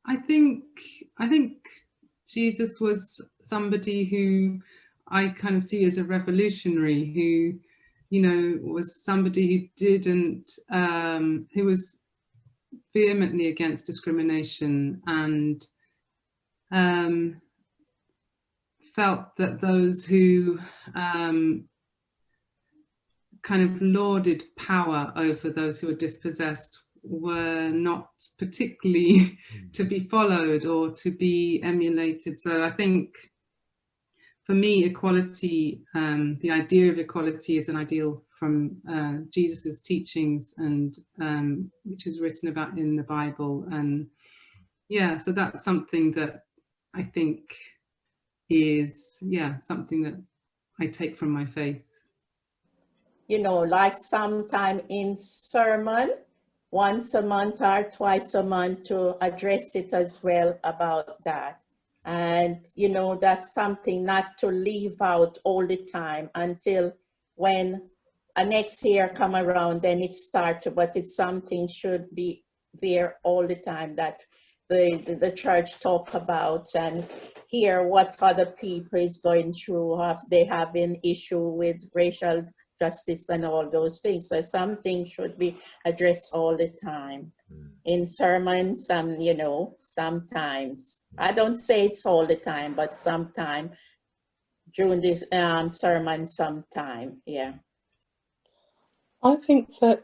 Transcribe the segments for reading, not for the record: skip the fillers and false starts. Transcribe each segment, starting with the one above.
I think I think Jesus was somebody who I kind of see as a revolutionary, who, was somebody who didn't, who was vehemently against discrimination, and felt that those who kind of lauded power over those who were dispossessed were not particularly to be followed or to be emulated. So I think for me, equality, the idea of equality is an ideal from Jesus's teachings, and which is written about in the Bible. And yeah, so that's something that I think is, something that I take from my faith. Like sometime in sermon, once a month or twice a month, to address it as well about that. And, that's something not to leave out all the time until when a next year come around, then it starts, but it's something should be there all the time, that the church talk about and hear what other people is going through, if they have an issue with racial justice and all those things. So something should be addressed all the time in sermons. Sometimes, I don't say it's all the time, but sometime during this sermon, sometime. Yeah. I think that,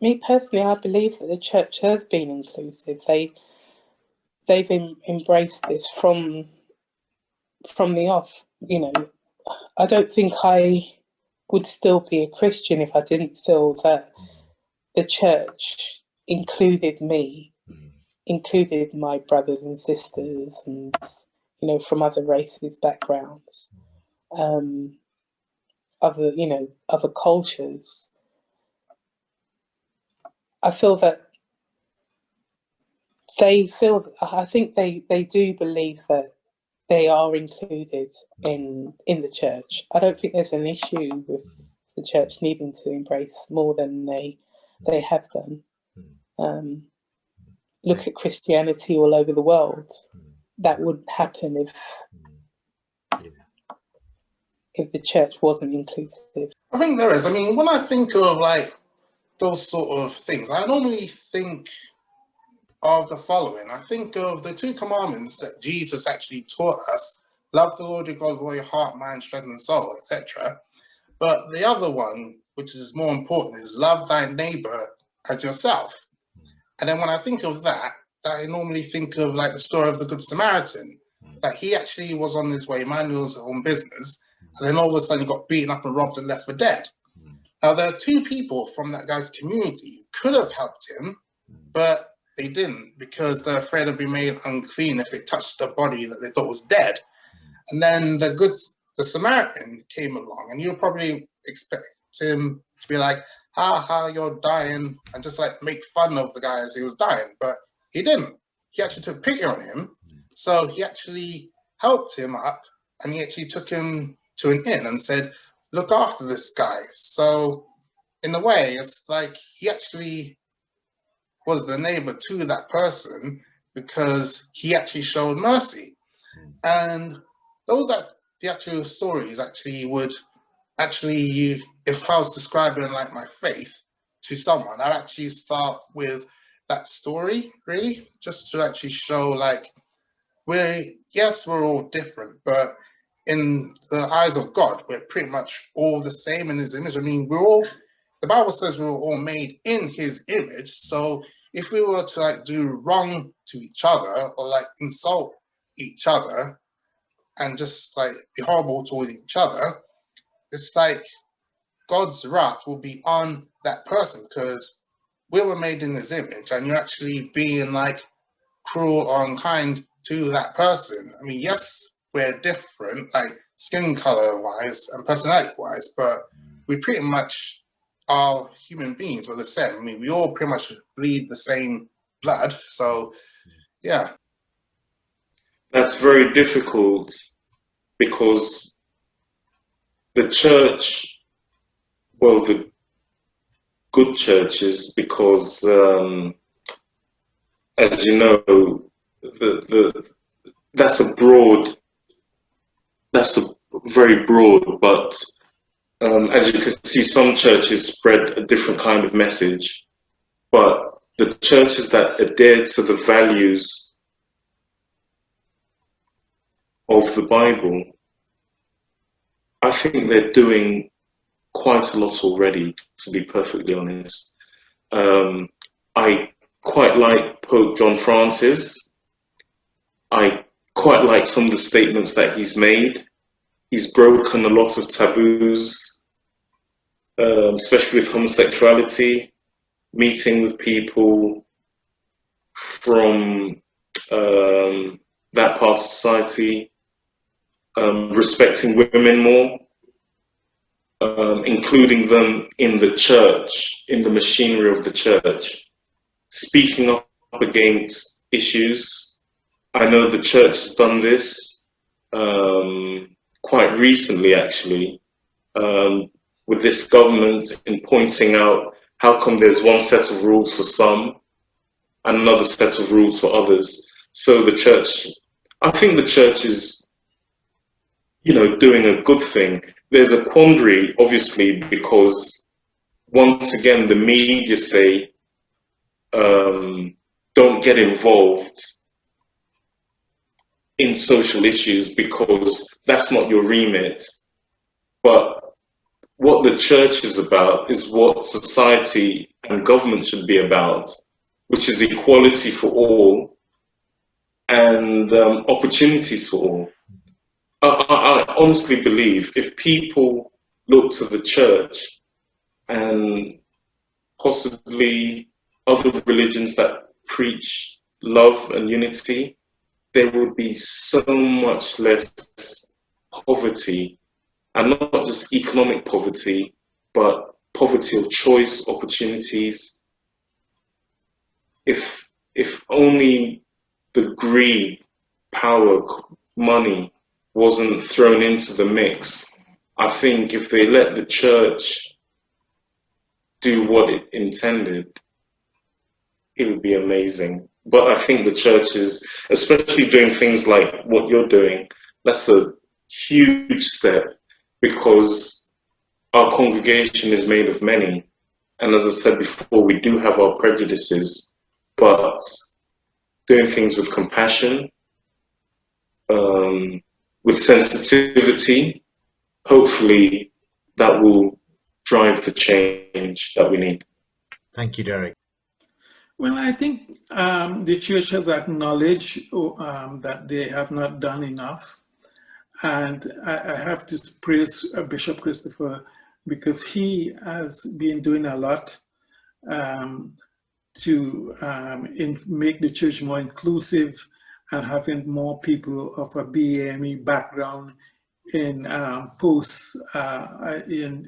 me personally, I believe that the church has been inclusive. They've embraced this from the off. I don't think I would still be a Christian if I didn't feel that the church included me, included my brothers and sisters, and from other races, backgrounds, other cultures. I feel that I think they do believe that they are included in the church. I don't think there's an issue with the church needing to embrace more than they have done. Look at Christianity all over the world. That wouldn't happen if the church wasn't inclusive. I think there is. I mean, when I think of those sort of things, I normally think of the following. I think of the 2 commandments that Jesus actually taught us: love the Lord your God with all your heart, mind, strength, and soul, etc. But the other one, which is more important, is love thy neighbor as yourself. And then when I think of that, I normally think of the story of the Good Samaritan, that he actually was on his way, minding his own business, and then all of a sudden he got beaten up and robbed and left for dead. Now, there are 2 people from that guy's community who could have helped him, but they didn't, because they're afraid of being made unclean if they touched the body that they thought was dead. And then the Samaritan came along, and you probably expect him to be like, ha, you're dying, and just make fun of the guy as he was dying. But he didn't. He actually took pity on him. So he actually helped him up, and he actually took him to an inn and said, look after this guy. So in a way, it's he actually was the neighbor to that person because he actually showed mercy. And those are the actual stories would if I was describing my faith to someone, I'd actually start with that story, really, just to actually show we're all different, but in the eyes of God, we're pretty much all the same in his image. I mean, the Bible says we were all made in his image. So if we were to do wrong to each other or insult each other and just be horrible towards each other, it's God's wrath will be on that person, because we were made in his image, and you're actually being cruel or unkind to that person. I mean, yes, we're different, skin color wise and personality wise, but we pretty much are human beings. We're the same. I mean, we all pretty much bleed the same blood. So, yeah. That's very difficult, because the church, well, the good churches, because as you know, that's a very broad, but as you can see, some churches spread a different kind of message, but the churches that adhere to the values of the Bible, I think they're doing quite a lot already, to be perfectly honest. I quite like Pope John Francis. I quite like some of the statements that he's made. He's broken a lot of taboos, especially with homosexuality, meeting with people from that part of society, respecting women more, including them in the church, in the machinery of the church, speaking up against issues. I know the church has done this quite recently, actually, with this government, in pointing out how come there's one set of rules for some and another set of rules for others. So the church, I think the church is, doing a good thing. There's a quandary, obviously, because once again, the media say, don't get involved in social issues because that's not your remit. But what the church is about is what society and government should be about, which is equality for all and opportunities for all. I honestly believe if people look to the church and possibly other religions that preach love and unity, there would be so much less poverty, and not just economic poverty, but poverty of choice, opportunities. If only the greed, power, money wasn't thrown into the mix, I think if they let the church do what it intended, it would be amazing. But I think the church is, especially doing things like what you're doing, that's a huge step, because our congregation is made of many. And as I said before, we do have our prejudices, but doing things with compassion, with sensitivity, hopefully that will drive the change that we need. Thank you, Derek. Well, I think the church has acknowledged that they have not done enough. And I have to praise Bishop Christopher, because he has been doing a lot to make the church more inclusive and having more people of a BAME background in posts, in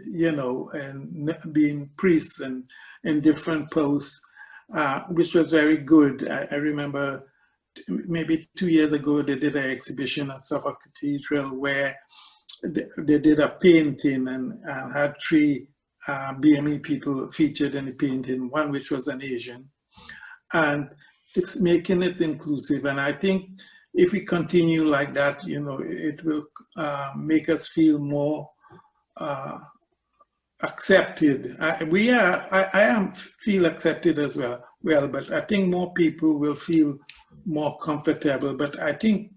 being priests and in different posts, which was very good. I remember maybe 2 years ago they did an exhibition at Suffolk Cathedral where they did a painting and had 3 BME people featured in the painting, one which was an Asian. And it's making it inclusive. And I think if we continue like that, it will make us feel more accepted. I feel accepted as well, but I think more people will feel more comfortable. But I think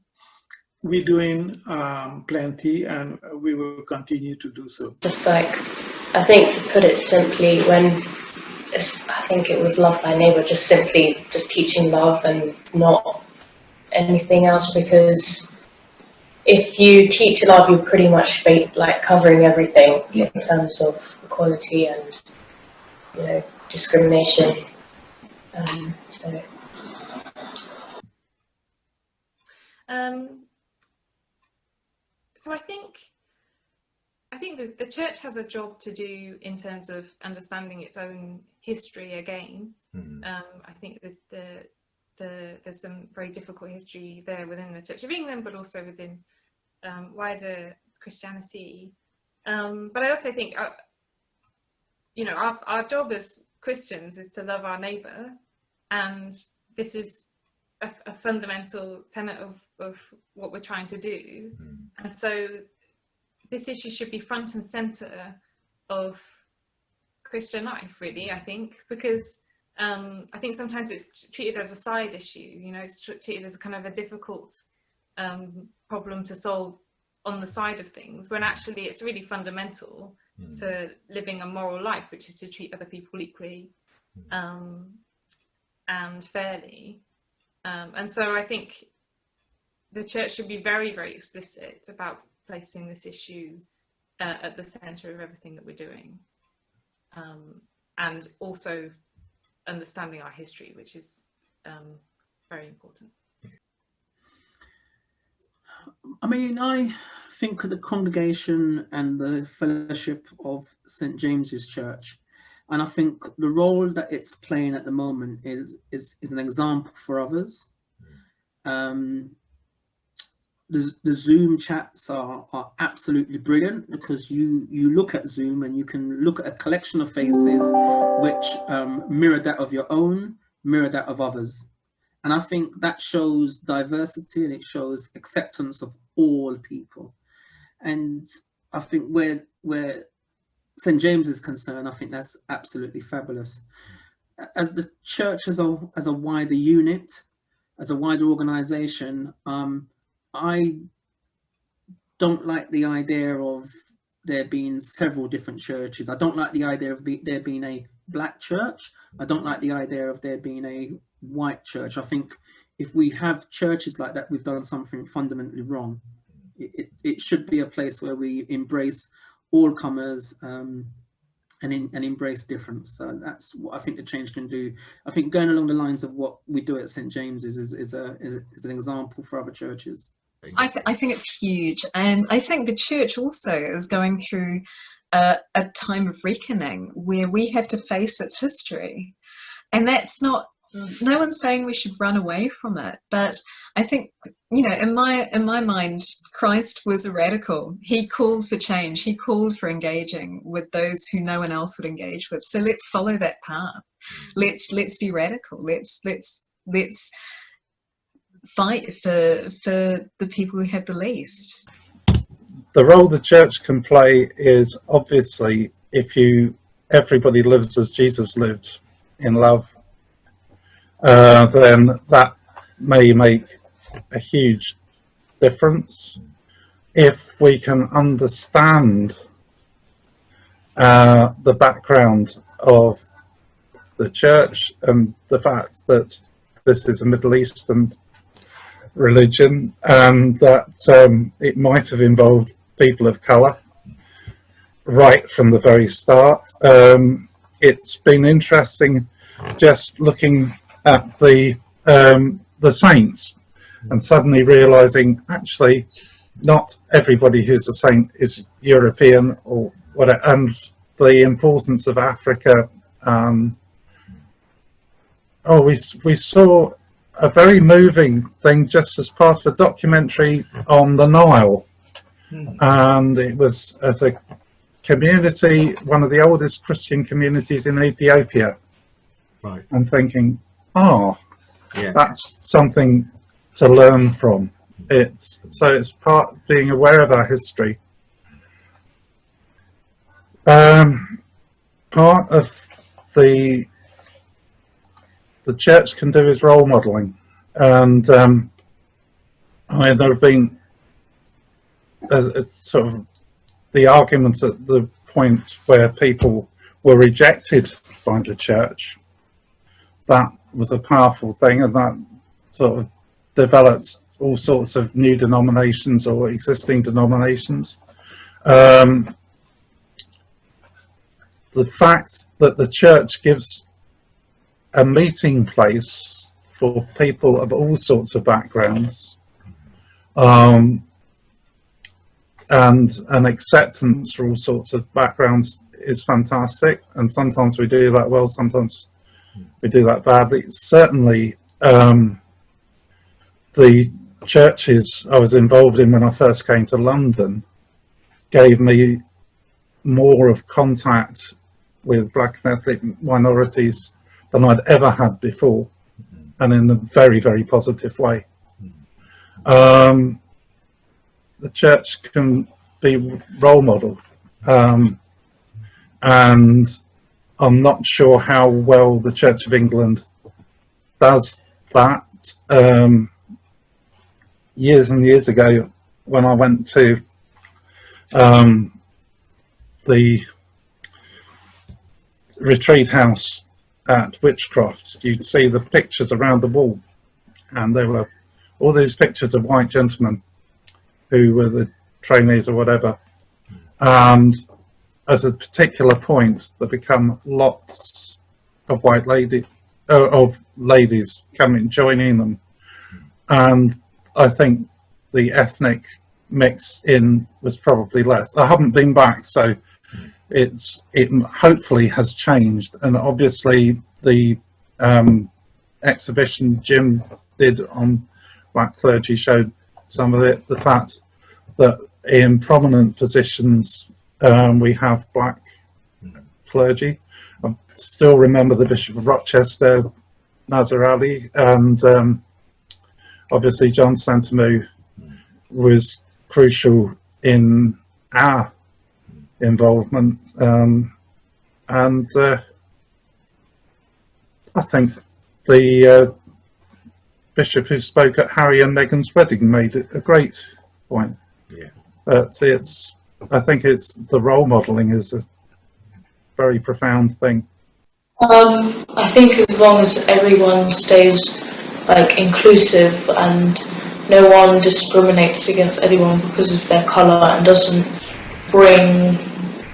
we're doing plenty, and we will continue to do so. Just like, I think to put it simply, I think it was Love Thy Neighbor, just teaching love and not anything else, because if you teach love, you're pretty much covering everything in terms of equality and discrimination. So I think that the church has a job to do in terms of understanding its own history again. Mm-hmm. I think that there's some very difficult history there within the Church of England, but also within wider Christianity. But I also think, our job as Christians is to love our neighbour, and this is a fundamental tenet of what we're trying to do. And so this issue should be front and center of Christian life, really, I think, because I think sometimes it's treated as a side issue, you know, it's treated as a kind of a difficult problem to solve on the side of things, when actually it's really fundamental to living a moral life, which is to treat other people equally and fairly. And so I think the church should be very, very explicit about placing this issue at the centre of everything that we're doing. And also understanding our history, which is very important. I mean, I think of the congregation and the fellowship of St. James's Church, and I think the role that it's playing at the moment is an example for others. The Zoom chats are absolutely brilliant, because you look at Zoom and you can look at a collection of faces which mirror that of your own, mirror that of others. And I think that shows diversity and it shows acceptance of all people. And I think where St. James is concerned, I think that's absolutely fabulous. As the church as a wider unit, as a wider organization, I don't like the idea of there being several different churches. I don't like the idea of there being a black church. I don't like the idea of there being a white church. I think if we have churches like that, we've done something fundamentally wrong. It should be a place where we embrace all comers and embrace difference. So that's what I think the change can do. I think going along the lines of what we do at St. James's is an example for other churches. I think it's huge, and I think the church also is going through a time of reckoning where we have to face its history, and that's not. No one's saying we should run away from it, but I think, you know, in my mind, Christ was a radical. He called for change. He called for engaging with those who no one else would engage with. So let's follow that path. Let's be radical. Let's fight for the people who have the least. The role the church can play is obviously if everybody lives as Jesus lived, in love. Then that may make a huge difference. If we can understand the background of the church and the fact that this is a Middle Eastern religion and that it might have involved people of colour right from the very start. It's been interesting just looking at the saints and suddenly realizing actually not everybody who's a saint is European or whatever, and the importance of Africa. We saw a very moving thing just as part of a documentary on the Nile, and it was at a community, one of the oldest Christian communities in Ethiopia. Right. I'm thinking, that's something to learn from. It's part being aware of our history. Part of the church can do is role modelling, and there have been sort of the arguments at the point where people were rejected by the church. That was a powerful thing, and that sort of developed all sorts of new denominations or existing denominations. The fact that the church gives a meeting place for people of all sorts of backgrounds, and an acceptance for all sorts of backgrounds is fantastic. And sometimes we do that well, sometimes we do that badly. Certainly, the churches I was involved in when I first came to London gave me more of contact with black and ethnic minorities than I'd ever had before. and in a very, very positive way. The church can be role model, and I'm not sure how well the Church of England does that. Years and years ago, when I went to the retreat house at Witchcroft, you'd see the pictures around the wall, and there were all these pictures of white gentlemen who were the trainees or whatever, and at a particular point there become lots of ladies coming joining them, and I think the ethnic mix in was probably less. I haven't been back, so it hopefully has changed, and obviously the exhibition Jim did on black clergy showed some of it. The fact that in prominent positions we have black clergy. I still remember the Bishop of Rochester, Nazar Ali, and obviously John Sentamu was crucial in our involvement, and I think the bishop who spoke at Harry and Meghan's wedding made it a great point. Yeah. But I think it's the role modelling is a very profound thing. I think as long as everyone stays like inclusive and no one discriminates against anyone because of their colour and doesn't bring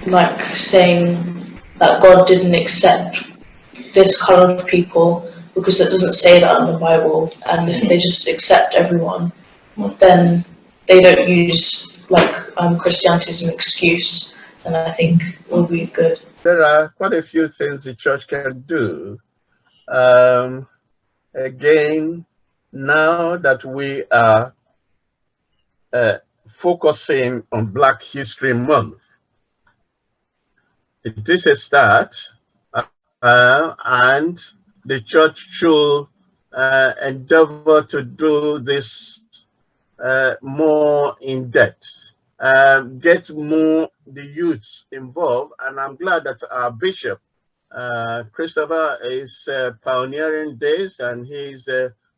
like saying that God didn't accept this colour of people because that doesn't say that in the Bible, and if they just accept everyone, then they don't use like Christianity as an excuse, and I think we'll be good. There are quite a few things the church can do. Again, now that we are focusing on Black History Month, it is a start, and the church should endeavor to do this more in depth, get more the youths involved, and I'm glad that our bishop, Christopher, is pioneering this, and he's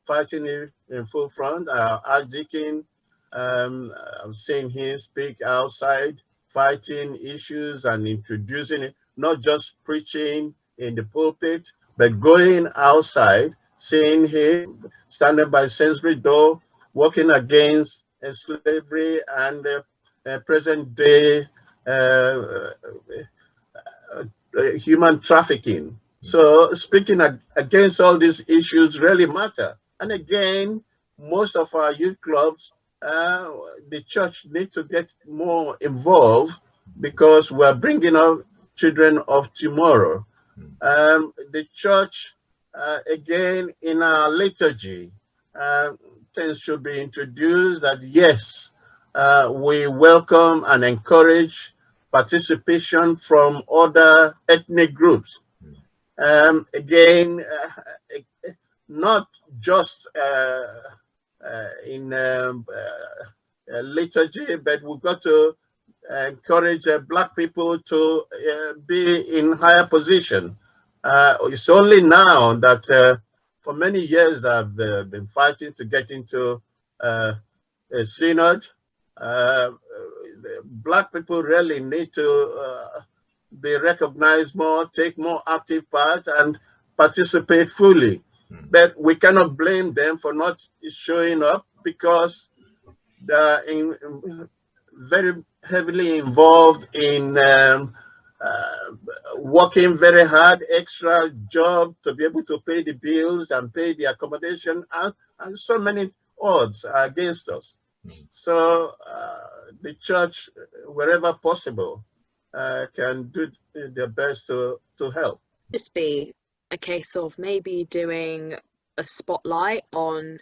fighting it in full front. Our archdeacon, I've seen him speak outside, fighting issues and introducing it, not just preaching in the pulpit, but going outside, seeing him standing by Sainsbury door, working against slavery and present day human trafficking. So speaking against all these issues really matter. And again, most of our youth clubs, the church need to get more involved because we're bringing up children of tomorrow. The church, again, in our liturgy, things should be introduced that yes, we welcome and encourage participation from other ethnic groups. Again, not just in liturgy, but we've got to encourage Black people to be in higher position. It's only now that for many years I've been fighting to get into a synod. Black people really need to be recognized more, take more active part, and participate fully. But we cannot blame them for not showing up because they're very heavily involved in working very hard, extra job to be able to pay the bills and pay the accommodation, and so many odds are against us. So the church, wherever possible, can do their best to help. Just be a case of maybe doing a spotlight on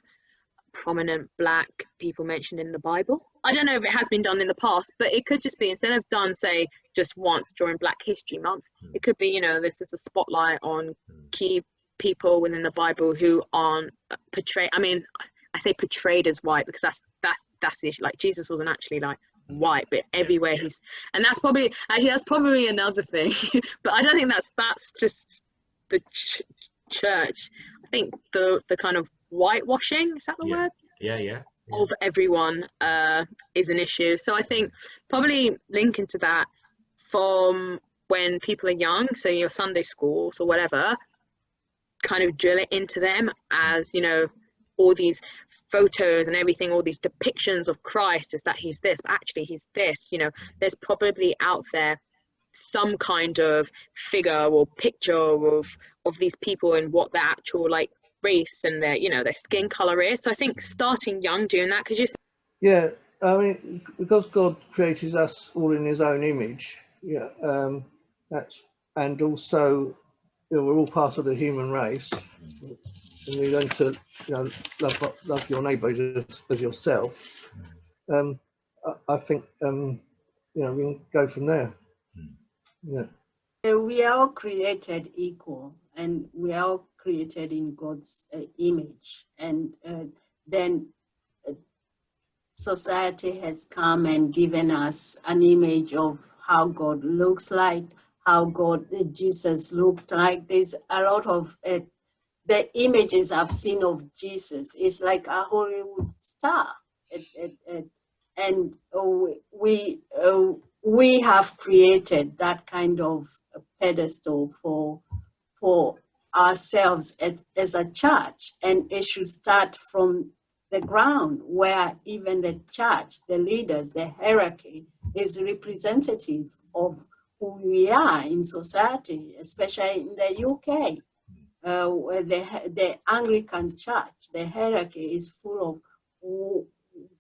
prominent Black people mentioned in the Bible. I don't know if it has been done in the past, but it could just be, instead of done, say, just once during Black History Month, it could be, you know, this is a spotlight on key people within the Bible who aren't portrayed. I mean, I say portrayed as white because that's the issue. Like Jesus wasn't actually like white, but everywhere and that's probably another thing. But I don't think that's just the church. I think the kind of whitewashing, is that the word? Yeah. Of everyone is an issue. So I think probably linking to that from when people are young, so your Sunday schools or whatever, kind of drill it into them as, you know, all these photos and everything, all these depictions of Christ is that he's this, but actually he's this. You know, there's probably out there some kind of figure or picture of these people and what their actual like race and their, you know, their skin color is. So I think starting young doing that, because I mean, because God created us all in his own image, and also, you know, we're all part of the human race, and we learn to, you know, love your neighbour as yourself. I think, you know, we can go from there. We are all created equal, and we are all created in God's image, and then society has come and given us an image of how God looks like, how Jesus looked like. There's a lot of the images I've seen of Jesus is like a Hollywood star, and we have created that kind of pedestal for ourselves as a church, and it should start from the ground, where even the church, the leaders, the hierarchy is representative of who we are in society, especially in the UK, where the Anglican church, the hierarchy is full of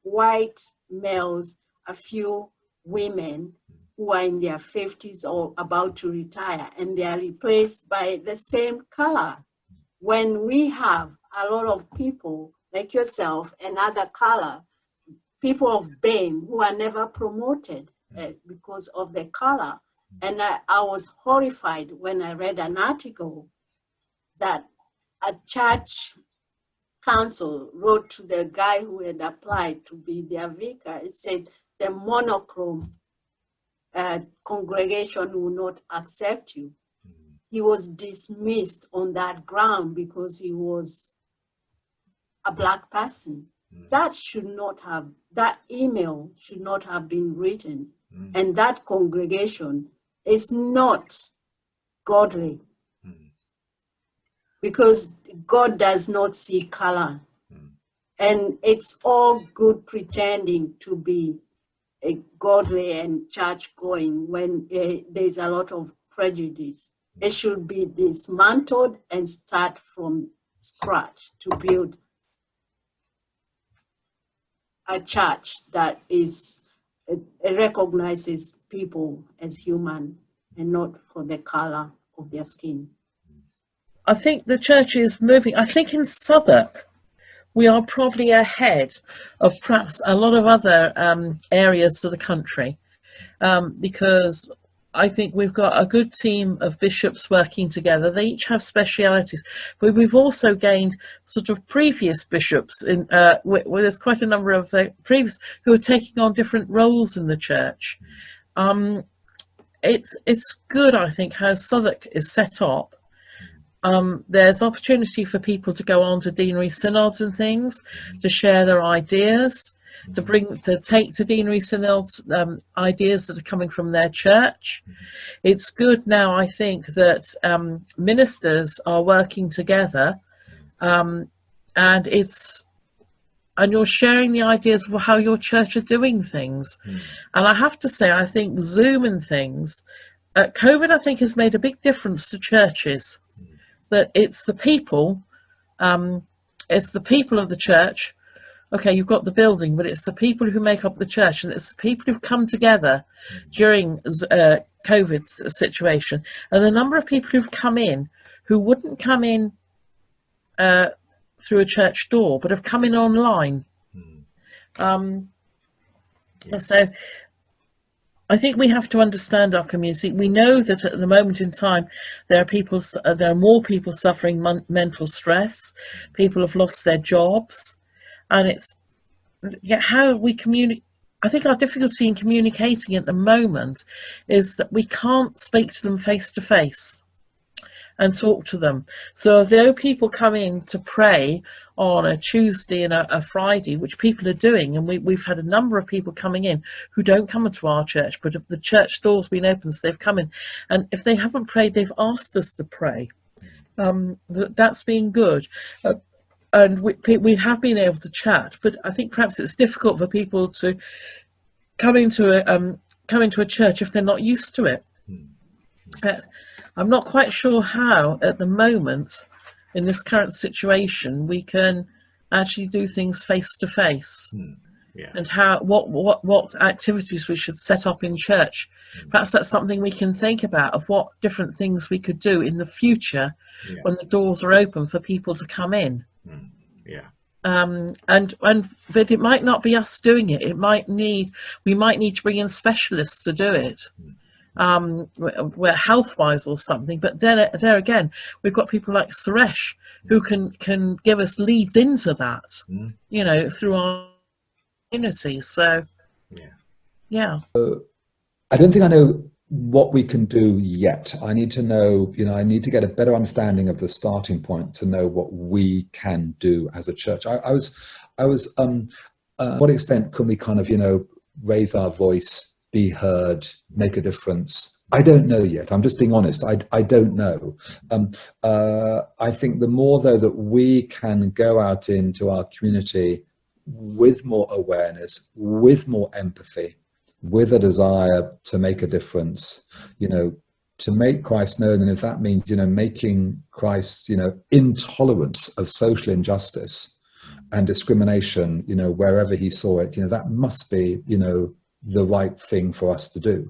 white males, a few women who are in their 50s or about to retire, and they are replaced by the same color. When we have a lot of people like yourself and other color, people of BAME who are never promoted because of the color. And I was horrified when I read an article that a church council wrote to the guy who had applied to be their vicar. It said the monochrome congregation will not accept you. He was dismissed on that ground because he was a Black person. That email should not have been written. And that congregation is not godly, because God does not see color. And it's all good pretending to be godly and church going when there's a lot of prejudice. It should be dismantled and start from scratch to build a church that recognizes people as human and not for the color of their skin. I think the church is moving. I think in Southwark, we are probably ahead of perhaps a lot of other areas of the country, because I think we've got a good team of bishops working together. They each have specialities, but we've also gained sort of previous bishops in where there's quite a number of previous who are taking on different roles in the church. It's good, I think, how Southwark is set up. There's opportunity for people to go on to deanery synods and things, to share their ideas, to take to deanery synods ideas that are coming from their church. It's good now, I think, that ministers are working together, and you're sharing the ideas of how your church are doing things. And I have to say, I think Zoom and things, COVID, I think, has made a big difference to churches. That it's the people of the church. Okay, you've got the building, but it's the people who make up the church, and it's the people who've come together during COVID situation. And the number of people who've come in who wouldn't come in through a church door, but have come in online. So I think we have to understand our community. We know that at the moment in time, there are more people suffering mental stress. People have lost their jobs, and it's how we communicate. I think our difficulty in communicating at the moment is that we can't speak to them face to face and talk to them. So though people come in to pray on a Tuesday and a Friday, which people are doing, and we've had a number of people coming in who don't come into our church, but if the church door's been open, so they've come in, and if they haven't prayed, they've asked us to pray. That's been good. And we have been able to chat, but I think perhaps it's difficult for people to come into a church if they're not used to it. I'm not quite sure how, at the moment, in this current situation, we can actually do things face to face, and what activities we should set up in church. Perhaps that's something we can think about, of what different things we could do in the future when the doors are open for people to come in. But it might not be us doing it. We might need to bring in specialists to do it, where health-wise or something. But then there again, we've got people like Suresh who can give us leads into that, through our community. So, I don't think I know what we can do yet. I need to know, I need to get a better understanding of the starting point to know what we can do as a church. I was, what extent can we kind of, raise our voice, be heard, make a difference? I don't know yet. I'm just being honest. I don't know. I think the more though that we can go out into our community with more awareness, with more empathy, with a desire to make a difference, to make Christ known. And if that means, making Christ, intolerance of social injustice and discrimination, wherever he saw it, that must be, the right thing for us to do.